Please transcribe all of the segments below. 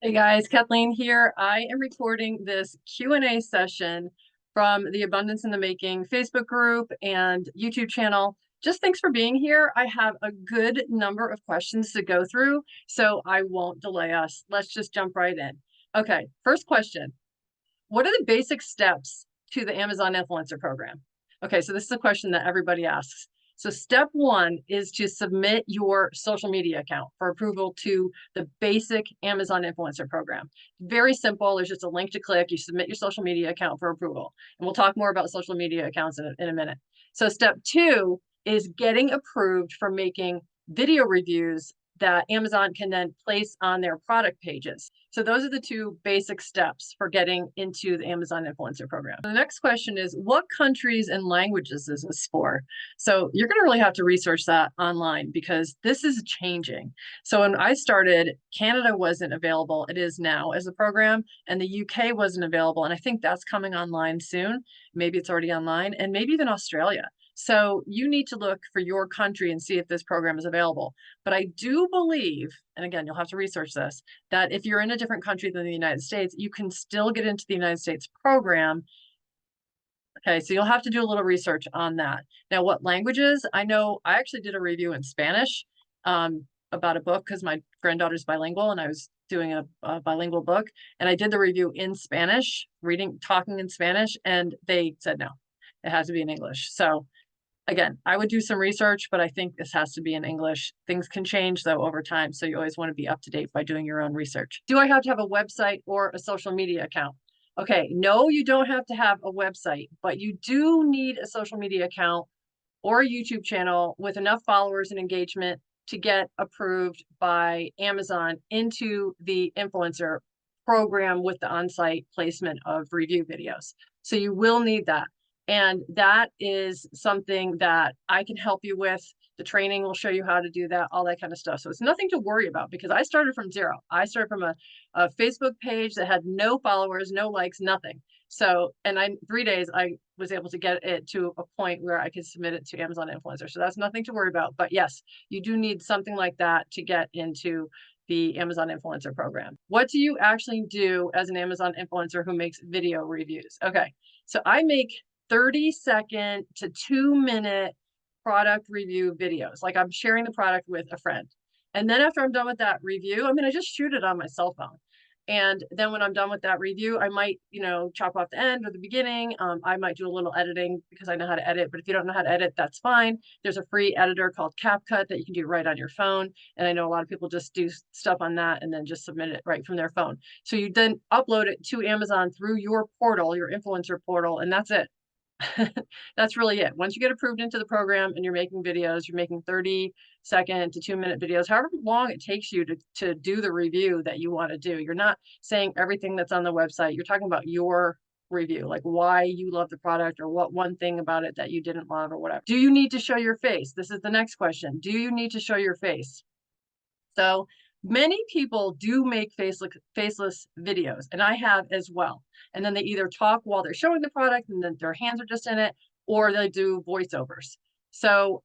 Hey guys, Kathleen here. I am recording this Q&A session from the Abundance in the Making Facebook group and YouTube channel. Just thanks for being here. I have a good number of questions to go through, so I won't delay us. Let's just jump right in. Okay, first question. What are the basic steps to the Amazon Influencer Program? Okay, so this is a question that everybody asks. So step one is to submit your social media account for approval to the basic Amazon Influencer Program. Very simple. There's just a link to click. You submit your social media account for approval. And we'll talk more about social media accounts in a minute. So step two is getting approved for making video reviews that Amazon can then place on their product pages. So those are the two basic steps for getting into the Amazon Influencer Program. The next question is, what countries and languages is this for? So you're going to really have to research that online because this is changing. So when I started, Canada wasn't available. It is now as a program, and the UK wasn't available. And I think that's coming online soon. Maybe it's already online, and maybe even Australia. So you need to look for your country and see if this program is available. But I do believe, and again, you'll have to research this, that if you're in a different country than the United States, you can still get into the United States program. Okay, so you'll have to do a little research on that. Now, what languages? I know I actually did a review in Spanish about a book because my granddaughter's bilingual and I was doing a bilingual book. And I did the review in Spanish, talking in Spanish, and they said no, it has to be in English. So again, I would do some research, but I think this has to be in English. Things can change though over time, so you always want to be up to date by doing your own research. Do I have to have a website or a social media account? Okay, no, you don't have to have a website, but you do need a social media account or a YouTube channel with enough followers and engagement to get approved by Amazon into the influencer program with the on-site placement of review videos. So you will need that. And that is something that I can help you with. The training will show you how to do that, all that kind of stuff. So it's nothing to worry about because I started from zero. I started from a Facebook page that had no followers, no likes, nothing. So, and in 3 days, I was able to get it to a point where I could submit it to Amazon Influencer. So that's nothing to worry about. But yes, you do need something like that to get into the Amazon Influencer Program. What do you actually do as an Amazon influencer who makes video reviews? Okay, so I make 30-second to 2-minute product review videos. Like I'm sharing the product with a friend. And then after I'm done with that review, I just shoot it on my cell phone. And then when I'm done with that review, I might, chop off the end or the beginning. I might do a little editing because I know how to edit. But if you don't know how to edit, that's fine. There's a free editor called CapCut that you can do right on your phone. And I know a lot of people just do stuff on that and then just submit it right from their phone. So you then upload it to Amazon through your portal, your influencer portal, and that's it. That's really it. Once you get approved into the program and you're making videos, you're making 30-second to 2-minute videos, however long it takes you to do the review that you want to do. You're not saying everything that's on the website. You're talking about your review, like why you love the product or what one thing about it that you didn't love or whatever. Do you need to show your face? This is the next question. Do you need to show your face? So many people do make faceless videos, and I have as well. And then they either talk while they're showing the product and then their hands are just in it, or they do voiceovers. So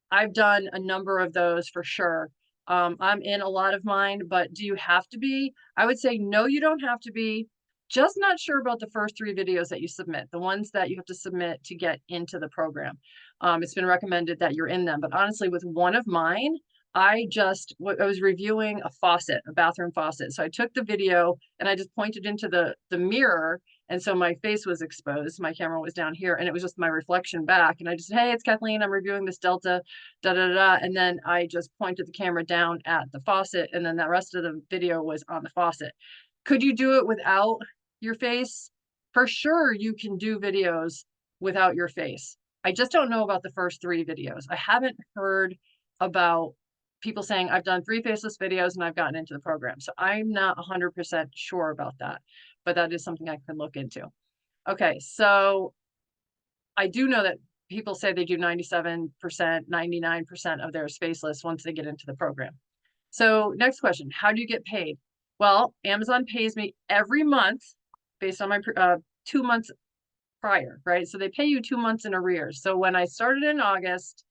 I've done a number of those for sure. I'm in a lot of mine, but do you have to be? I would say, no, you don't have to be. Just not sure about the first 3 videos that you submit, the ones that you have to submit to get into the program. It's been recommended that you're in them, but honestly, with one of mine, I was reviewing a faucet, a bathroom faucet. So I took the video and I just pointed into the mirror. And so my face was exposed. My camera was down here and it was just my reflection back. And I just said, hey, it's Kathleen. I'm reviewing this Delta, da, da, da, da. And then I just pointed the camera down at the faucet. And then the rest of the video was on the faucet. Could you do it without your face? For sure, you can do videos without your face. I just don't know about the first 3 videos. I haven't heard about people saying I've done 3 faceless videos and I've gotten into the program. So I'm not 100% sure about that, but that is something I can look into. Okay, so I do know that people say they do 97%, 99% of theirs faceless once they get into the program. So next question, how do you get paid? Well, Amazon pays me every month based on my 2 months prior, right? So they pay you 2 months in arrears. So when I started in August,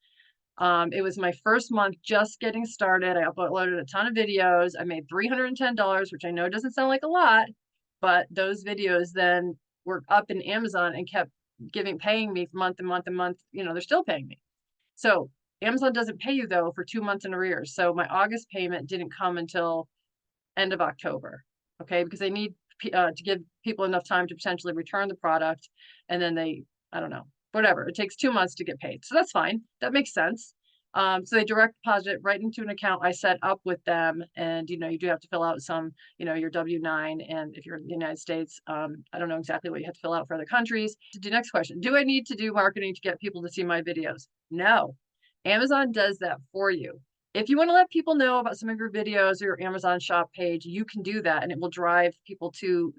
It was my first month just getting started. I uploaded a ton of videos. I made $310, which I know doesn't sound like a lot, but those videos then were up in Amazon and kept paying me month and month and month. You know, they're still paying me. So Amazon doesn't pay you though for 2 months in arrears. So my August payment didn't come until end of October. Okay, because they need to give people enough time to potentially return the product, and then I don't know, whatever. It takes 2 months to get paid, so that's fine. That makes sense. So they direct deposit it right into an account I set up with them, and you do have to fill out some, your W-9, and if you're in the United States, I don't know exactly what you have to fill out for other countries. The next question: do I need to do marketing to get people to see my videos? No, Amazon does that for you. If you want to let people know about some of your videos or your Amazon shop page, you can do that, and it will drive people to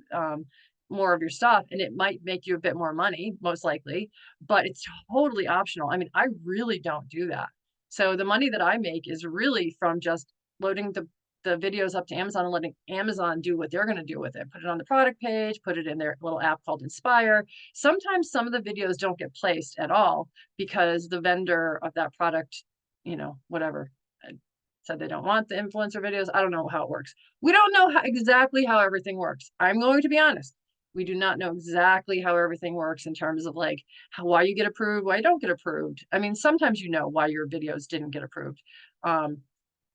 more of your stuff, and it might make you a bit more money, most likely, but it's totally optional. I mean, I really don't do that. So the money that I make is really from just loading the videos up to Amazon and letting Amazon do what they're going to do with it. Put it on the product page, put it in their little app called Inspire. Sometimes some of the videos don't get placed at all because the vendor of that product, whatever, said they don't want the influencer videos. I don't know how it works. We don't know exactly how everything works. I'm going to be honest. We do not know exactly how everything works in terms of like why you get approved, why you don't get approved. I mean, sometimes why your videos didn't get approved. And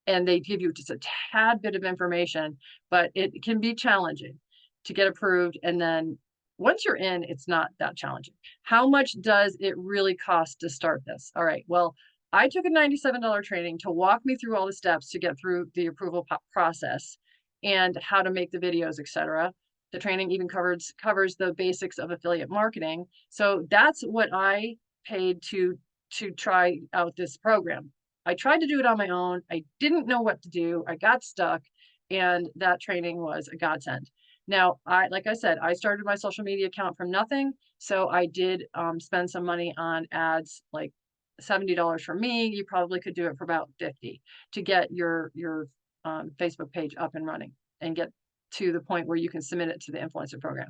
they give you just a tad bit of information, but it can be challenging to get approved. And then once you're in, it's not that challenging. How much does it really cost to start this? All right, well, I took a $97 training to walk me through all the steps to get through the approval process and how to make the videos, etc. The training even covers the basics of affiliate marketing. So that's what I paid to try out this program. I tried to do it on my own. I didn't know what to do. I got stuck, and that training was a godsend. Now, like I said, I started my social media account from nothing. So I did spend some money on ads, like $70 for me. You probably could do it for about 50 to get your Facebook page up and running and get to the point where you can submit it to the influencer program.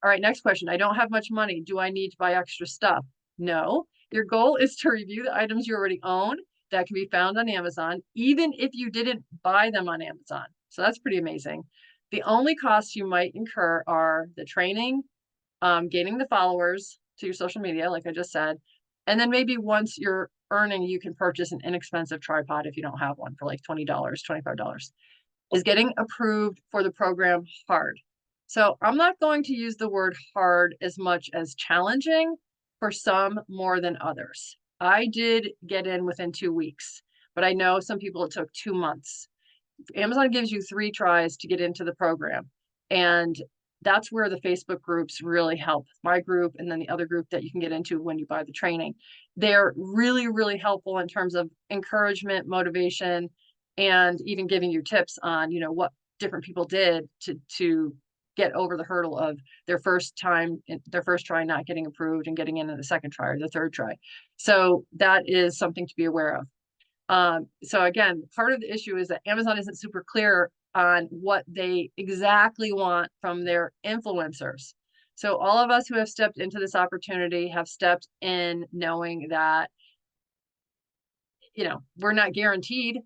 All right, next question. I don't have much money. Do I need to buy extra stuff? No. Your goal is to review the items you already own that can be found on Amazon, even if you didn't buy them on Amazon. So that's pretty amazing. The only costs you might incur are the training, gaining the followers to your social media, like I just said, and then maybe once you're earning, you can purchase an inexpensive tripod if you don't have one for like $20, $25. Is getting approved for the program hard? So I'm not going to use the word hard as much as challenging, for some more than others. I did get in within 2 weeks, but I know some people it took 2 months. Amazon gives you 3 tries to get into the program. And that's where the Facebook groups really help. My group and then the other group that you can get into when you buy the training. They're really, really helpful in terms of encouragement, motivation, and even giving you tips on, what different people did to get over the hurdle of their first try not getting approved and getting in the second try or the third try. So that is something to be aware of. So again, part of the issue is that Amazon isn't super clear on what they exactly want from their influencers. So all of us who have stepped into this opportunity have stepped in knowing that, we're not guaranteed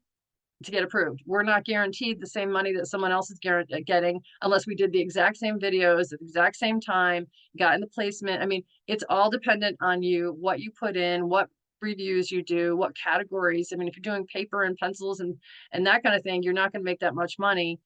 to get approved. We're not guaranteed the same money that someone else is getting unless we did the exact same videos at the exact same time, got in the placement. I mean, it's all dependent on you, what you put in, what reviews you do, what categories. I mean, if you're doing paper and pencils and that kind of thing, you're not going to make that much money.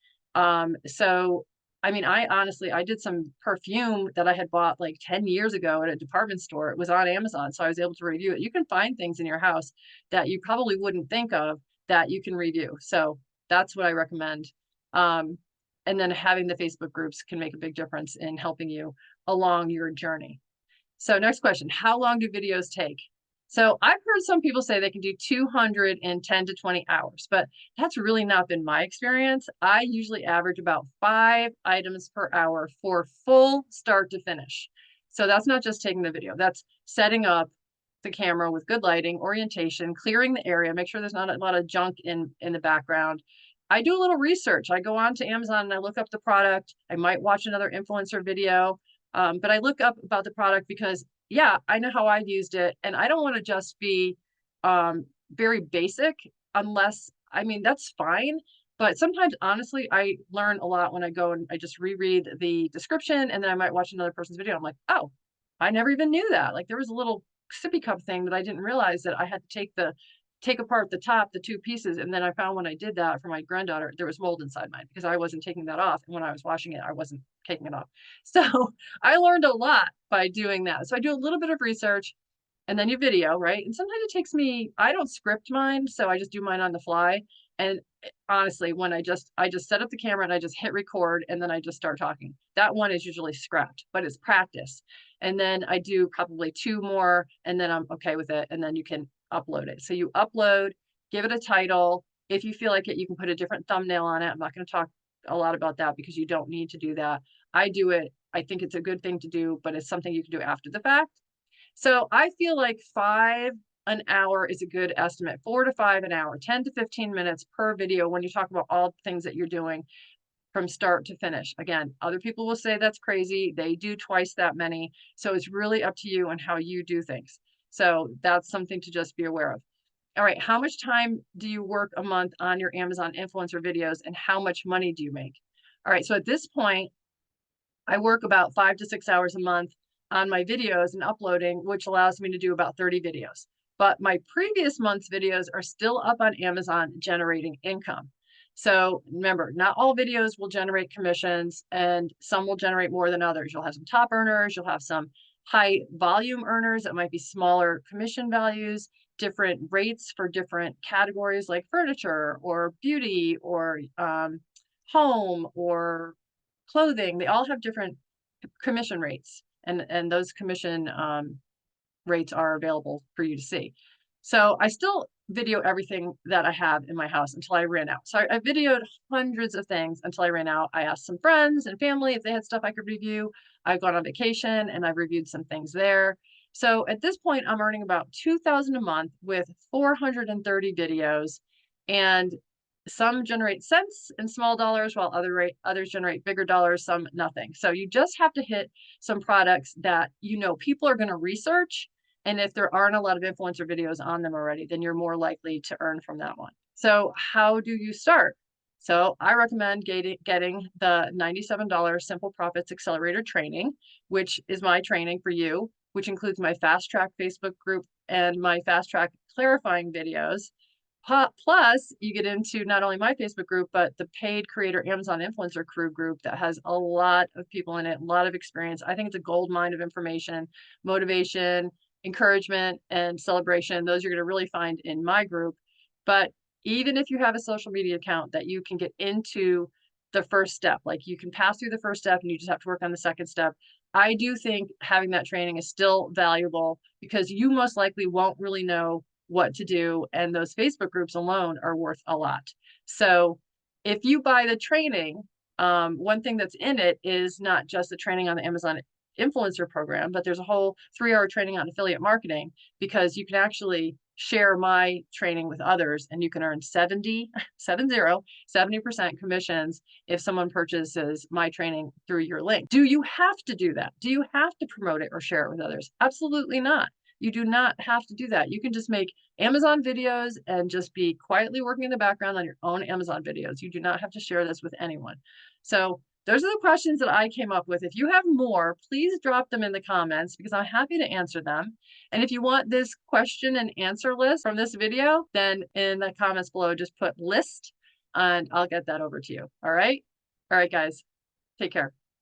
So I mean, I did some perfume that I had bought like 10 years ago at a department store. It was on Amazon, so I was able to review it. You can find things in your house that you probably wouldn't think of that you can review. So that's what I recommend. And then having the Facebook groups can make a big difference in helping you along your journey. So next question, how long do videos take? So I've heard some people say they can do 210 to 20 hours, but that's really not been my experience. I usually average about 5 items per hour for full start to finish. So that's not just taking the video, that's setting up the camera with good lighting, orientation, clearing the area, make sure there's not a lot of junk in the background. I do a little research. I go on to Amazon and I look up the product. I might watch another influencer video, but I look up about the product because, yeah, I know how I've used it, and I don't want to just be very basic, unless, I mean, that's fine. But sometimes, honestly, I learn a lot when I go and I just reread the description, and then I might watch another person's video. I'm like, oh, I never even knew that. Like there was a little sippy cup thing that I didn't realize that I had to take apart the top, the two pieces. And then I found when I did that for my granddaughter, there was mold inside mine because I wasn't taking that off. And when I was washing it, I wasn't taking it off. So I learned a lot by doing that. So I do a little bit of research and then you video, right? And sometimes it takes me, I don't script mine, so I just do mine on the fly. And honestly, when I just set up the camera and I just hit record and then I just start talking. That one is usually scrapped, but it's practice. And then I do probably 2 more and then I'm okay with it. And then you can upload it. So you upload, give it a title. If you feel like it, you can put a different thumbnail on it. I'm not going to talk a lot about that because you don't need to do that. I do it. I think it's a good thing to do, but it's something you can do after the fact. So I feel like 5 an hour is a good estimate, 4 to 5 an hour, 10 to 15 minutes per video when you talk about all the things that you're doing from start to finish. Again, other people will say that's crazy. They do twice that many. So it's really up to you and how you do things. So that's something to just be aware of. All right, how much time do you work a month on your Amazon influencer videos and how much money do you make? All right, so at this point, I work about 5 to 6 hours a month on my videos and uploading, which allows me to do about 30 videos. But my previous month's videos are still up on Amazon generating income. So remember, not all videos will generate commissions and some will generate more than others. You'll have some top earners, you'll have some high volume earners that might be smaller commission values, different rates for different categories like furniture or beauty or home or clothing. They all have different commission rates, and those commission rates are available for you to see. So I still video everything that I have in my house until I ran out. So I videoed hundreds of things until I ran out. I asked some friends and family if they had stuff I could review. I've gone on vacation and I've reviewed some things there. So at this point, I'm earning about $2,000 a month with 430 videos, and some generate cents in small dollars while others generate bigger dollars, some nothing. So you just have to hit some products that you know people are going to research. And if there aren't a lot of influencer videos on them already, then you're more likely to earn from that one. So how do you start? So I recommend getting the $97 Simple Profits Accelerator training, which is my training for you, which includes my Fast Track Facebook group and my Fast Track clarifying videos. Plus, you get into not only my Facebook group, but the paid creator Amazon influencer crew group that has a lot of people in it, a lot of experience. I think it's a gold mine of information, motivation, encouragement, and celebration. Those you're going to really find in my group. But even if you have a social media account that you can get into the first step, like you can pass through the first step and you just have to work on the second step. I do think having that training is still valuable because you most likely won't really know what to do. And those Facebook groups alone are worth a lot. So if you buy the training, one thing that's in it is not just the training on the Amazon influencer program, but there's a whole 3-hour training on affiliate marketing because you can actually share my training with others and you can earn 70% commissions if someone purchases my training through your link. Do you have to do that? Do you have to promote it or share it with others? Absolutely not. You do not have to do that. You can just make Amazon videos and just be quietly working in the background on your own Amazon videos. You do not have to share this with anyone. So those are the questions that I came up with. If you have more, please drop them in the comments because I'm happy to answer them. And if you want this question and answer list from this video, then in the comments below, just put list and I'll get that over to you. All right. All right, guys, take care.